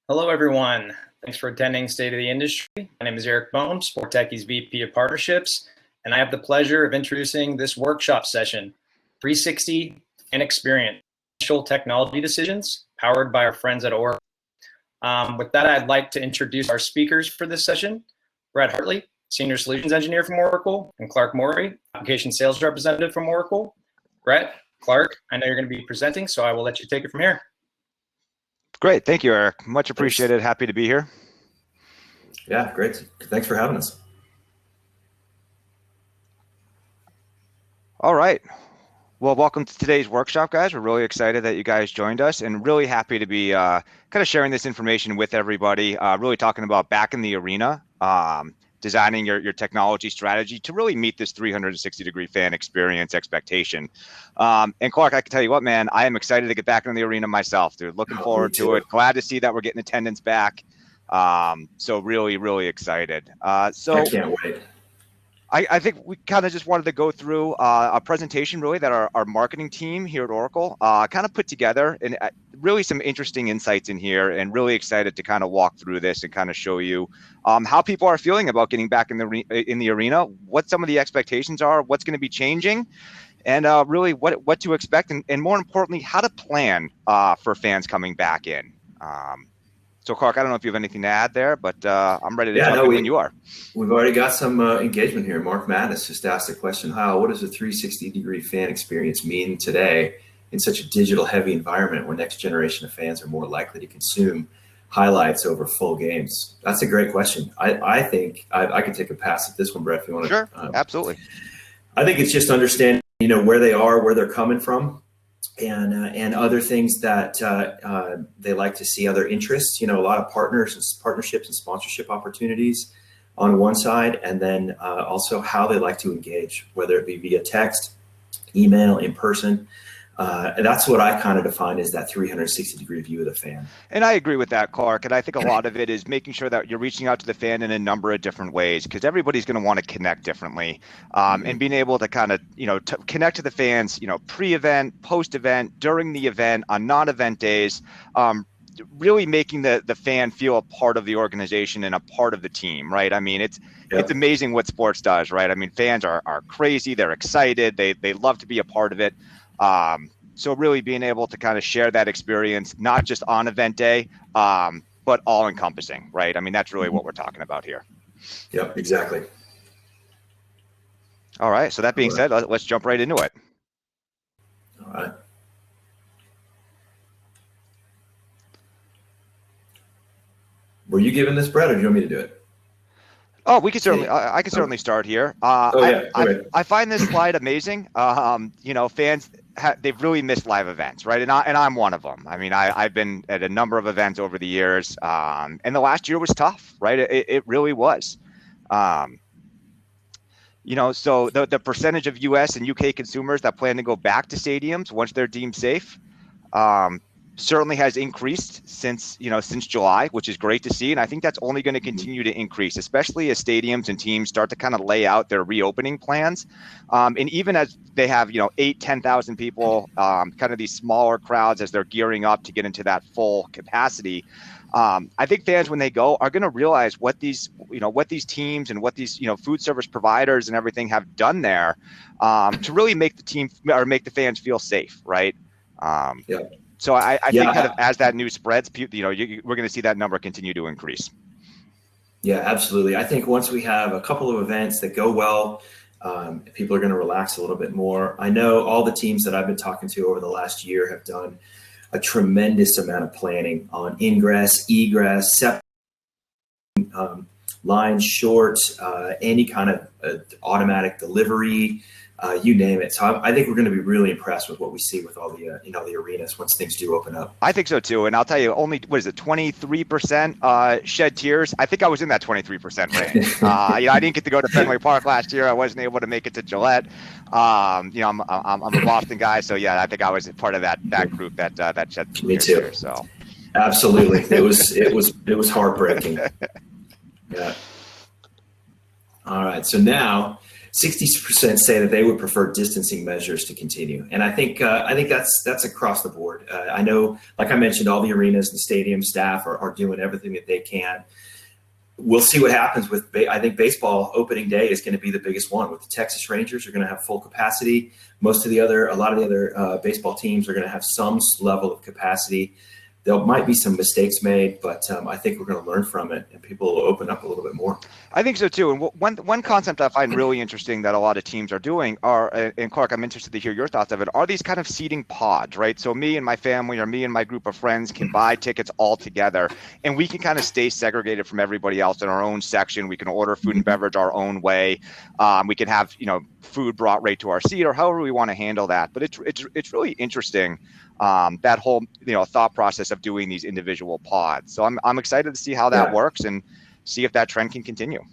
Hello, everyone. Thanks for attending State of the Industry. My name is Eric Bohm, Sport Techie's VP of Partnerships, and I have the pleasure of introducing this workshop session, 360 Fan Experience, Essential Technology Decisions, powered by our friends at Oracle. With that, I'd like to introduce our speakers for this session, Brett Hartley, Senior Solutions Engineer from Oracle, and Clark Morey, Application Sales Representative from Oracle. Brett, Clark, I know you're going to be presenting, so I will let you take it from here. Great. Thank you, Eric. Much appreciated. Thanks. Happy to be here. Yeah, great. Thanks for having us. All right. Well, welcome to today's workshop, guys. We're really excited that you guys joined us and really happy to be kind of sharing this information with everybody, really talking about back in the arena, designing your technology strategy to really meet this 360-degree fan experience expectation. And Clark, I can tell you what, man, I am excited to get back in the arena myself, dude. Looking forward to it. Glad to see that we're getting attendance back. So really, really excited. So I can't wait. I think we kind of just wanted to go through a presentation really that our marketing team here at Oracle kind of put together, and really some interesting insights in here, and really excited to kind of walk through this and kind of show you how people are feeling about getting back in the arena, what some of the expectations are, what's going to be changing, and really what to expect, and more importantly, how to plan for fans coming back in. So, Clark, I don't know if you have anything to add there, but I'm ready to jump in when you are. We've already got some engagement here. Mark Madness just asked a question, what does a 360-degree fan experience mean today in such a digital-heavy environment where next generation of fans are more likely to consume highlights over full games? That's a great question. I think I could take a pass at this one, Brett, if you want to. Sure, absolutely. I think it's just understanding, where they are, where they're coming from, and other things that they like to see, other interests, a lot of partnerships and sponsorship opportunities on one side, and then also how they like to engage, whether it be via text, email, in person. And that's what I kind of define as that 360-degree view of the fan. And I agree with that, Clark. And I think a lot of it is making sure that you're reaching out to the fan in a number of different ways, because everybody's going to want to connect differently, and being able to kind of, connect to the fans, pre-event, post-event, during the event, on non-event days, really making the fan feel a part of the organization and a part of the team, right? I mean, it's amazing what sports does, right? I mean, fans are crazy. They're excited. They love to be a part of it. So really being able to kind of share that experience, not just on event day, but all encompassing, right? I mean, that's really what we're talking about here. Yep, exactly. All right. So that being said, let's jump right into it. All right. Were you giving this, Brett, or do you want me to do it? Oh, we can certainly. I can certainly start here. I find this slide amazing. Fans they've really missed live events, right? And I'm one of them. I mean, I've been at a number of events over the years, and the last year was tough, right? It really was. So the percentage of U.S. and U.K. consumers that plan to go back to stadiums once they're deemed safe, certainly has increased since July, which is great to see. And I think that's only going to continue to increase, especially as stadiums and teams start to kind of lay out their reopening plans. And even as they have, 10,000 people, kind of these smaller crowds as they're gearing up to get into that full capacity. I think fans, when they go, are going to realize what these teams and what these, food service providers and everything have done there to really make the team or make the fans feel safe. Right. So I think kind of as that news spreads, we're going to see that number continue to increase. Yeah, absolutely. I think once we have a couple of events that go well, people are going to relax a little bit more. I know all the teams that I've been talking to over the last year have done a tremendous amount of planning on ingress, egress, lines short, any kind of automatic delivery, you name it. So I think we're going to be really impressed with what we see with all the, the arenas once things do open up. I think so too. And I'll tell you, only, 23% shed tears? I think I was in that 23% range. I didn't get to go to Fenway Park last year. I wasn't able to make it to Gillette. I'm a Boston guy. So yeah, I think I was part of that group that shed tears. Me too. Here, so. Absolutely. It was heartbreaking. Yeah. All right. So now 60% say that they would prefer distancing measures to continue. And I think that's across the board. I know, like I mentioned, all the arenas and stadium staff are doing everything that they can. We'll see what happens with, I think baseball opening day is going to be the biggest one. With the Texas Rangers are going to have full capacity. A lot of the other baseball teams are going to have some level of capacity. There might be some mistakes made, but I think we're going to learn from it, and people will open up a little bit more. I think so too. And one concept I find really interesting that a lot of teams are doing are, and Clark, I'm interested to hear your thoughts of it, are these kind of seating pods, right? So me and my family or me and my group of friends can buy tickets all together, and we can kind of stay segregated from everybody else in our own section. We can order food and beverage our own way. We can have, food brought right to our seat, or however we want to handle that. But it's really interesting, that whole thought process of doing these individual pods. So I'm excited to see how that works and see if that trend can continue.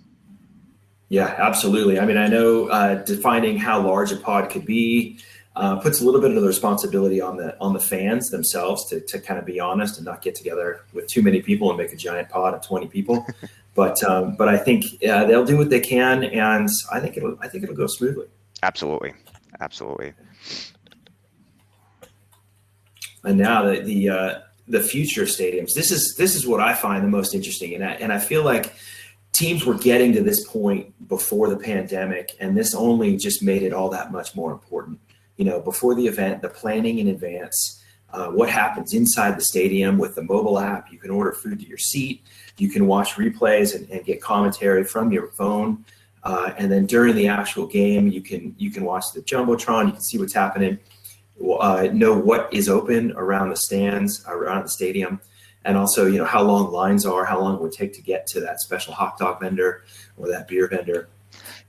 Yeah, absolutely. I mean, I know defining how large a pod could be puts a little bit of the responsibility on the fans themselves to kind of be honest and not get together with too many people and make a giant pod of 20 people. But I think they'll do what they can, and I think it'll go smoothly. Absolutely. And now the future stadiums. This is what I find the most interesting, and I feel like teams were getting to this point before the pandemic, and this only just made it all that much more important. Before the event, the planning in advance, what happens inside the stadium with the mobile app. You can order food to your seat. You can watch replays and get commentary from your phone. And then during the actual game, you can watch the Jumbotron. You can see what's happening, know what is open around the stands, around the stadium. And also, how long lines are, how long it would take to get to that special hot dog vendor or that beer vendor.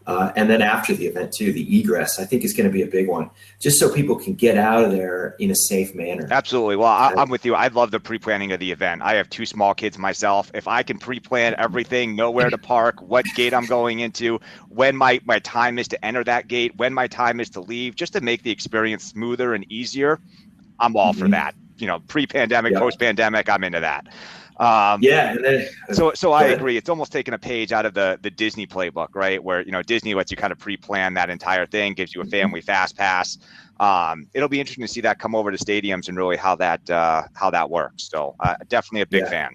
And then after the event too, the egress, I think, is going to be a big one, just so people can get out of there in a safe manner. Absolutely. Well, I'm with you. I love the pre-planning of the event. I have 2 small kids myself. If I can pre-plan everything, know where to park, what gate I'm going into, when my time is to enter that gate, when my time is to leave, just to make the experience smoother and easier, I'm all for that. Pre-pandemic, post-pandemic, I'm into that. And then, so I agree. It's almost taken a page out of the Disney playbook, right? Where, Disney lets you kind of pre-plan that entire thing, gives you a family fast pass. It'll be interesting to see that come over to stadiums and really how that works. So definitely a big fan.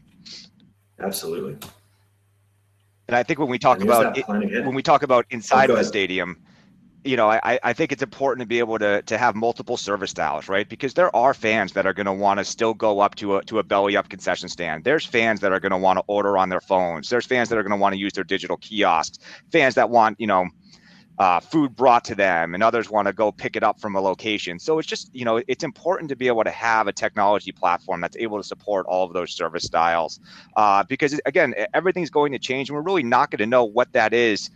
Absolutely. And I think when we talk about inside of the stadium, I think it's important to be able to have multiple service styles, right? Because there are fans that are going to want to still go up to a belly up concession stand. There's fans that are going to want to order on their phones. There's fans that are going to want to use their digital kiosks. Fans that want, food brought to them, and others want to go pick it up from a location. So it's just, it's important to be able to have a technology platform that's able to support all of those service styles. Because again, everything's going to change, and we're really not going to know what that is,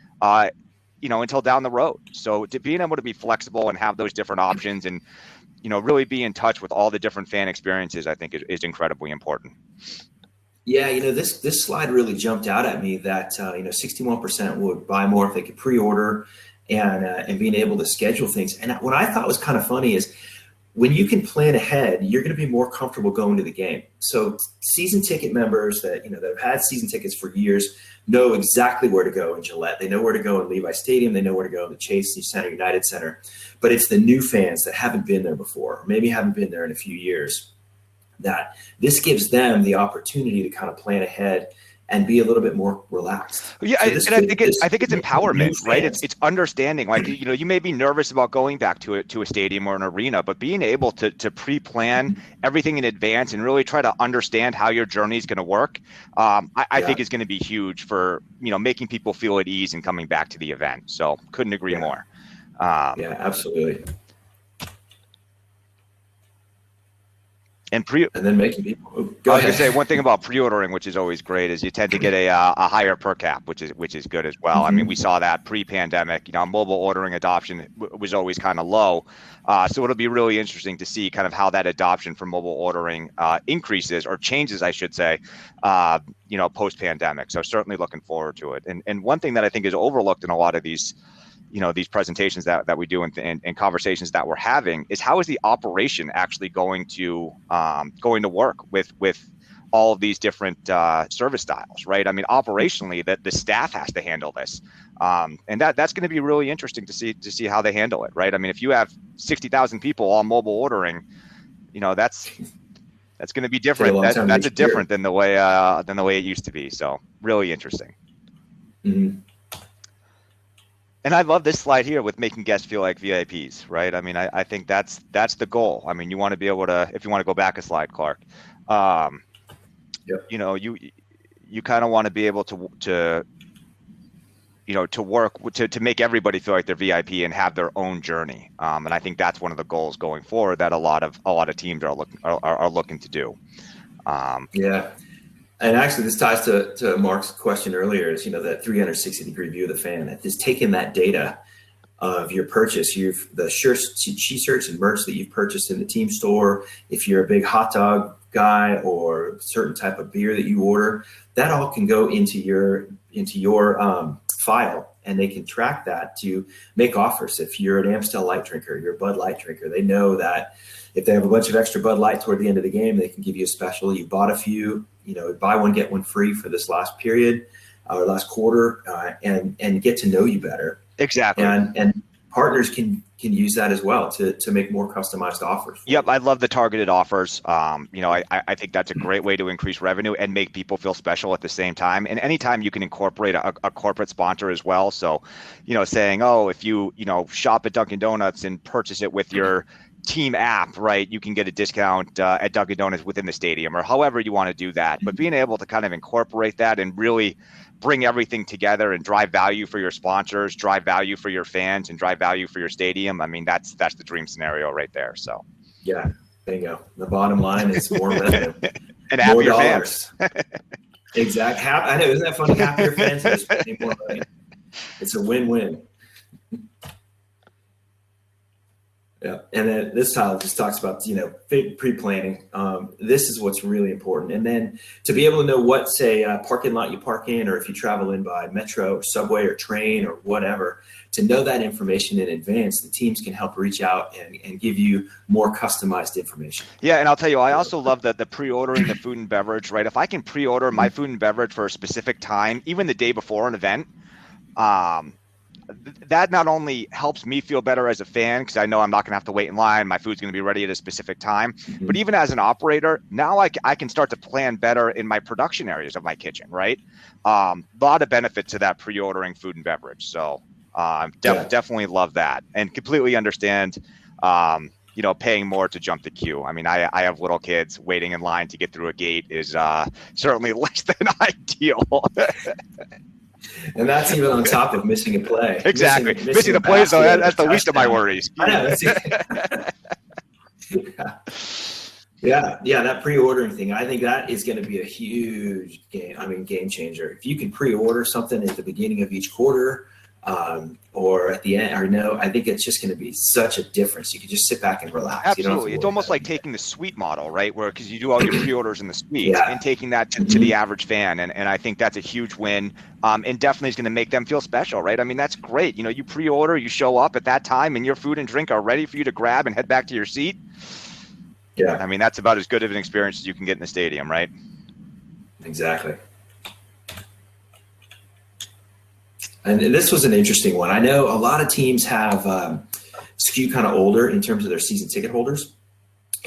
until down the road. So being able to be flexible and have those different options and, really be in touch with all the different fan experiences, I think is incredibly important. Yeah, this slide really jumped out at me that 61% would buy more if they could pre-order and being able to schedule things. And what I thought was kind of funny is when you can plan ahead, you're going to be more comfortable going to the game. So season ticket members that have had season tickets for years know exactly where to go in Gillette. They know where to go in Levi Stadium. They know where to go in the Chase Center, United Center. But it's the new fans that haven't been there before, or maybe haven't been there in a few years, that this gives them the opportunity to kind of plan ahead and be a little bit more relaxed. Yeah, I think it's empowerment, right? It's understanding. Like, you may be nervous about going back to a stadium or an arena, but being able to pre-plan everything in advance and really try to understand how your journey is going to work, I think is going to be huge for making people feel at ease and coming back to the event. So couldn't agree more. Absolutely. And then making people. I was going to say one thing about pre-ordering, which is always great, is you tend to get a higher per cap, which is good as well. I mean, we saw that pre-pandemic. Mobile ordering adoption was always kind of low, so it'll be really interesting to see kind of how that adoption for mobile ordering increases or changes, I should say, post-pandemic. So certainly looking forward to it. And one thing that I think is overlooked in a lot of these these presentations that we do and conversations that we're having is how is the operation actually going to work with all of these different service styles, right? I mean, operationally, that the staff has to handle this, and that's going to be really interesting to see how they handle it, right? I mean, if you have 60,000 people all mobile ordering, that's going to be different. That's different than the way it used to be. So really interesting. Mm-hmm. And I love this slide here with making guests feel like VIPs, right? I mean, I think that's the goal. I mean, you want to be able to, if you want to go back a slide, Clark, Yep. You kind of want to be able to work to make everybody feel like they're VIP and have their own journey. And I think that's one of the goals going forward that a lot of teams are looking to do. Yeah. And actually, this ties to Mark's question earlier, is that 360-degree view of the fan. It's taking that data of your purchase, the shirts, t-shirts, and merch that you've purchased in the team store. If you're a big hot dog guy or certain type of beer that you order, that all can go into your file, and they can track that to make offers. If you're an Amstel Light drinker, you're a Bud Light drinker, they know that if they have a bunch of extra Bud Light toward the end of the game, they can give you a special. You bought a few, buy one, get one free for this last period or last quarter, and get to know you better. Exactly. And partners can use that as well to make more customized offers. Yep, I love the targeted offers. I think that's a great way to increase revenue and make people feel special at the same time. And anytime you can incorporate a corporate sponsor as well. So, saying, if you shop at Dunkin' Donuts and purchase it with your team app, right, you can get a discount at Dunkin' Donuts within the stadium, or however you want to do that. But being able to kind of incorporate that and really bring everything together and drive value for your sponsors, drive value for your fans, and drive value for your stadium. I mean, that's the dream scenario right there. So yeah, there you go. The bottom line is more revenue and happier fans. Exactly. I know, isn't that funny? Happier fans are spending more money. It's a win-win. Yeah, and then this tile just talks about pre-planning. This is what's really important, and then to be able to know what, say, parking lot you park in, or if you travel in by metro or subway or train or whatever, to know that information in advance. The teams can help reach out and give you more customized information. Yeah, and I'll tell you, I also love the pre-ordering the food and beverage. Right, if I can pre-order my food and beverage for a specific time, even the day before an event, that not only helps me feel better as a fan, because I know I'm not going to have to wait in line, my food's going to be ready at a specific time, but even as an operator, now I can start to plan better in my production areas of my kitchen, right? A lot of benefit to that pre-ordering food and beverage. So definitely love that, and completely understand, paying more to jump the queue. I mean, I have little kids. Waiting in line to get through a gate is certainly less than ideal. And that's even on top of missing a play. Exactly. Missing the plays, though, that's the least of my worries. I know. Yeah, that pre-ordering thing, I think that is going to be a huge game changer. If you can pre-order something at the beginning of each quarter, or at the end, I think it's just going to be such a difference. You can just sit back and relax. Absolutely. It's almost like taking the suite model, right? Because you do all your pre-orders in the suite, and taking that to the average fan. And I think that's a huge win, and definitely is going to make them feel special, right? I mean, that's great. You pre-order, you show up at that time, and your food and drink are ready for you to grab and head back to your seat. Yeah. I mean, that's about as good of an experience as you can get in the stadium, right? Exactly. And this was an interesting one. I know a lot of teams have skew kind of older in terms of their season ticket holders.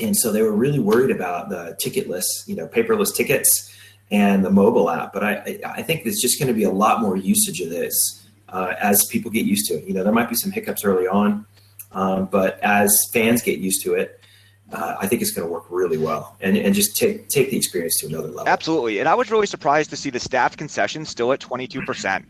And so they were really worried about the ticketless, paperless tickets and the mobile app. But I think there's just going to be a lot more usage of this as people get used to it. There might be some hiccups early on, but as fans get used to it, I think it's going to work really well and just take the experience to another level. Absolutely. And I was really surprised to see the staff concessions still at 22%.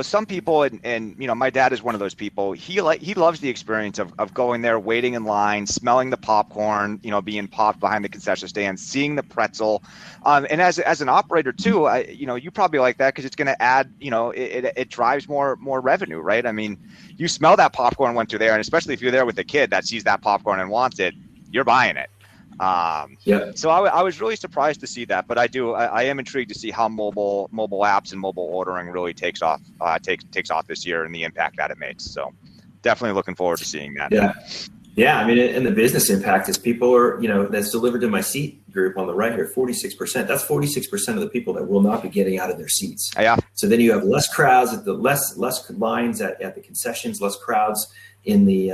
Some people, and my dad is one of those people, he loves the experience of going there, waiting in line, smelling the popcorn, being popped behind the concession stand, seeing the pretzel. And as an operator too, you probably like that because it's going to add, it drives more revenue, right? I mean, you smell that popcorn once you're there, and especially if you're there with a kid that sees that popcorn and wants it, you're buying it. So I was really surprised to see that, but I am intrigued to see how mobile apps and mobile ordering really takes off this year and the impact that it makes. So definitely looking forward to seeing that. Yeah. Yeah, I mean, and the business impact is people are, that's delivered to my seat group on the right here, 46%. That's 46% of the people that will not be getting out of their seats. Yeah. So then you have less crowds at the less lines at the concessions, less crowds in the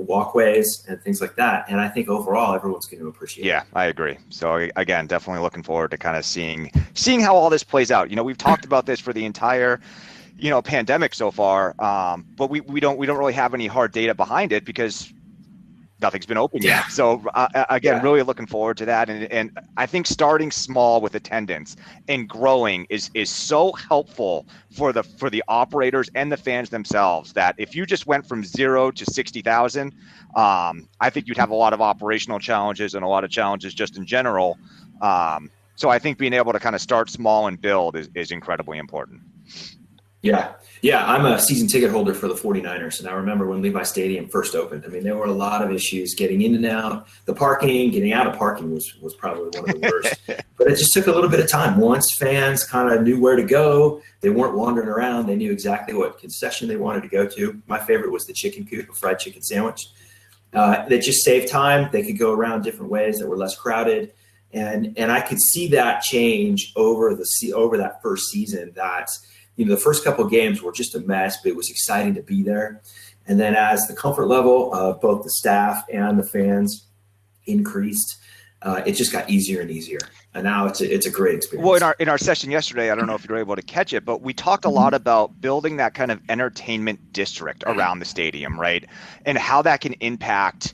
walkways and things like that. And I think overall everyone's going to appreciate it. Yeah, I agree. So again, definitely looking forward to kind of seeing how all this plays out. We've talked about this for the entire pandemic so far, but we don't really have any hard data behind it because nothing's been open yet. So again, really looking forward to that. And I think starting small with attendance and growing is so helpful for the operators and the fans themselves, that if you just went from 0 to 60,000, I think you'd have a lot of operational challenges and a lot of challenges just in general. So I think being able to kind of start small and build is incredibly important. Yeah, I'm a season ticket holder for the 49ers, and I remember when Levi Stadium first opened. I mean, there were a lot of issues getting in and out. The parking, getting out of parking was probably one of the worst. But it just took a little bit of time. Once fans kind of knew where to go, they weren't wandering around. They knew exactly what concession they wanted to go to. My favorite was the chicken coop, a fried chicken sandwich. That just saved time. They could go around different ways that were less crowded. And I could see that change over that first season. That the first couple of games were just a mess, but it was exciting to be there. And then as the comfort level of both the staff and the fans increased, it just got easier and easier. And now it's a great experience. Well, in our session yesterday, I don't know if you were able to catch it, but we talked a lot about building that kind of entertainment district around the stadium, right? And how that can impact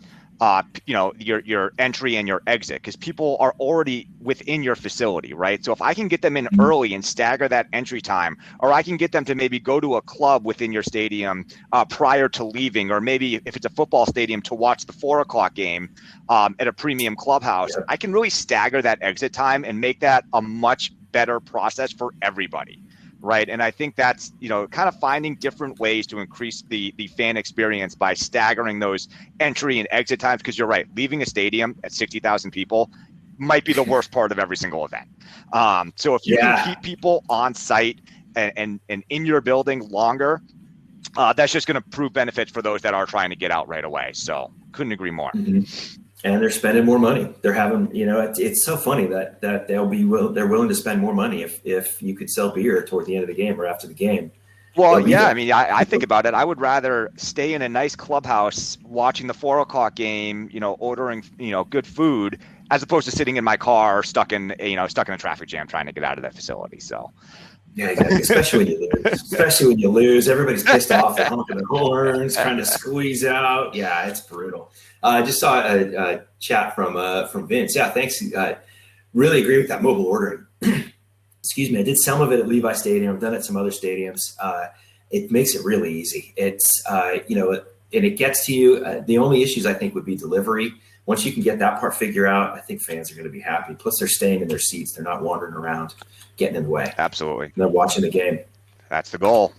your entry and your exit, because people are already within your facility, right? So if I can get them in early and stagger that entry time, or I can get them to maybe go to a club within your stadium prior to leaving, or maybe if it's a football stadium to watch the 4:00 game at a premium clubhouse, I can really stagger that exit time and make that a much better process for everybody. Right. And I think that's, kind of finding different ways to increase the fan experience by staggering those entry and exit times. Because you're right, leaving a stadium at 60,000 people might be the worst part of every single event. So if you can keep people on site and in your building longer, that's just going to prove benefits for those that are trying to get out right away. So couldn't agree more. Mm-hmm. And they're spending more money. They're having, it's so funny that they're willing to spend more money if you could sell beer toward the end of the game or after the game. Well, yeah, I mean, I think about it. I would rather stay in a nice clubhouse watching the 4:00 game, ordering, good food, as opposed to sitting in my car stuck in a traffic jam trying to get out of that facility. So. Yeah, exactly. Especially when you lose, everybody's pissed off. They're honking their horns, trying to squeeze out. Yeah, it's brutal. I just saw a chat from Vince. Yeah, thanks. Really agree with that mobile ordering. Excuse me. I did some of it at Levi Stadium. I've done it at some other stadiums. It makes it really easy. It's and it gets to you. The only issues I think would be delivery. Once you can get that part figured out, I think fans are going to be happy. Plus, they're staying in their seats. They're not wandering around, getting in the way. Absolutely. They're watching the game. That's the goal.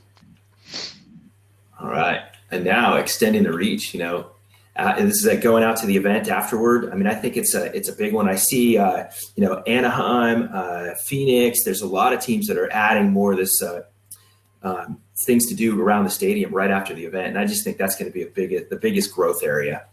All right. And now extending the reach, this is going out to the event afterward. I mean, I think it's a big one. I see, Anaheim, Phoenix. There's a lot of teams that are adding more of this things to do around the stadium right after the event. And I just think that's going to be the biggest growth area,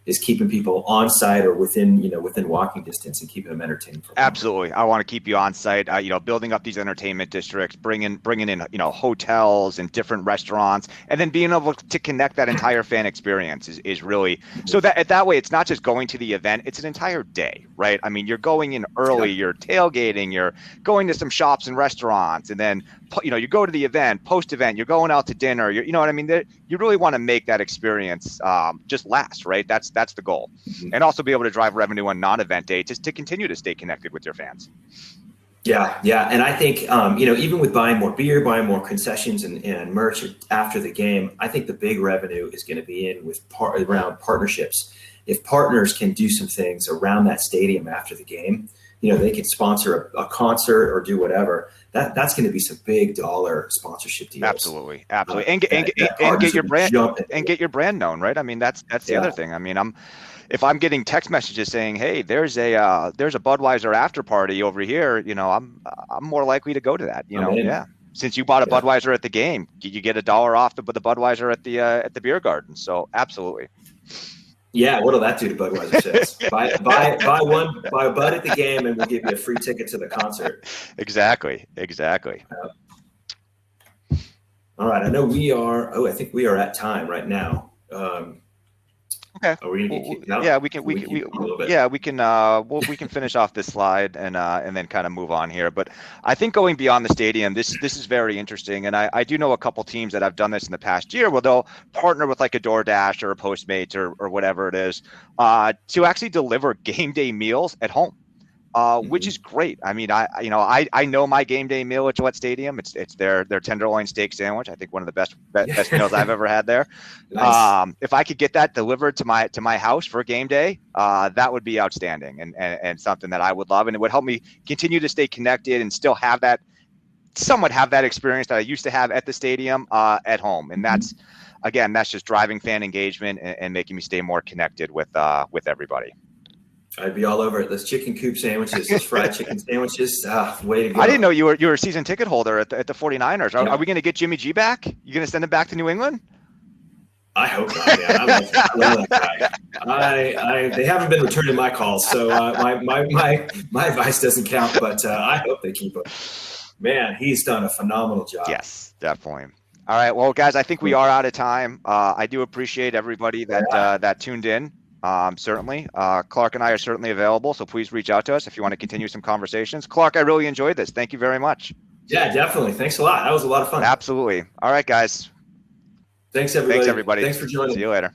is keeping people on site or within walking distance and keeping them entertained. Absolutely. I want to keep you on site, building up these entertainment districts, bringing in, hotels and different restaurants, and then being able to connect that entire fan experience is really, so that way it's not just going to the event, it's an entire day, right? I mean, you're going in early, you're tailgating, you're going to some shops and restaurants, and then, you go to the event, post-event, you're going out to dinner, you know what I mean? You really want to make that experience just last, right? That's the goal. Mm-hmm. And also be able to drive revenue on non-event day just to continue to stay connected with your fans. Yeah. And I think, even with buying more beer, buying more concessions and merch after the game, I think the big revenue is going to be around partnerships. If partners can do some things around that stadium after the game, they can sponsor a concert or do whatever. That's going to be some big dollar sponsorship deals. Absolutely. And get your brand known, right? I mean, that's the other thing. I mean, if I'm getting text messages saying, "Hey, there's a Budweiser after party over here," I'm more likely to go to that. Yeah. Since you bought a Budweiser at the game, you get $1 off the Budweiser at the beer garden. So absolutely. Yeah, what'll that do to Budweiser sales? Buy a Bud at the game, and we'll give you a free ticket to the concert. Exactly. All right, I know we are. Oh, I think we are at time right now. Okay. Are we gonna get kicked out? Yeah, we can finish off this slide and then kind of move on here. But I think going beyond the stadium, this is very interesting. And I do know a couple teams that have done this in the past year where they'll partner with like a DoorDash or a Postmates or whatever it is to actually deliver game day meals at home. Which is great. I mean, I know my game day meal at Gillette Stadium. It's their tenderloin steak sandwich. I think one of the best meals I've ever had there. Nice. If I could get that delivered to my house for game day, that would be outstanding and something that I would love, and it would help me continue to stay connected and still have that experience that I used to have at the stadium at home. And that's just driving fan engagement and making me stay more connected with everybody. I'd be all over it. Those chicken coop sandwiches, those fried chicken sandwiches. Way to go. I didn't know you were a season ticket holder at the 49ers. Are we going to get Jimmy G back? You going to send him back to New England? I hope not, man. I love that guy. They haven't been returning my calls, so my advice doesn't count. But I hope they keep him. Man, he's done a phenomenal job. Yes, definitely. All right, well, guys, I think we are out of time. I do appreciate everybody that tuned in. Certainly. Clark and I are certainly available, so please reach out to us if you want to continue some conversations. Clark, I really enjoyed this. Thank you very much. Yeah, definitely. Thanks a lot. That was a lot of fun. Absolutely. All right, guys. Thanks, everybody. Thanks, everybody. Thanks for joining. See you later.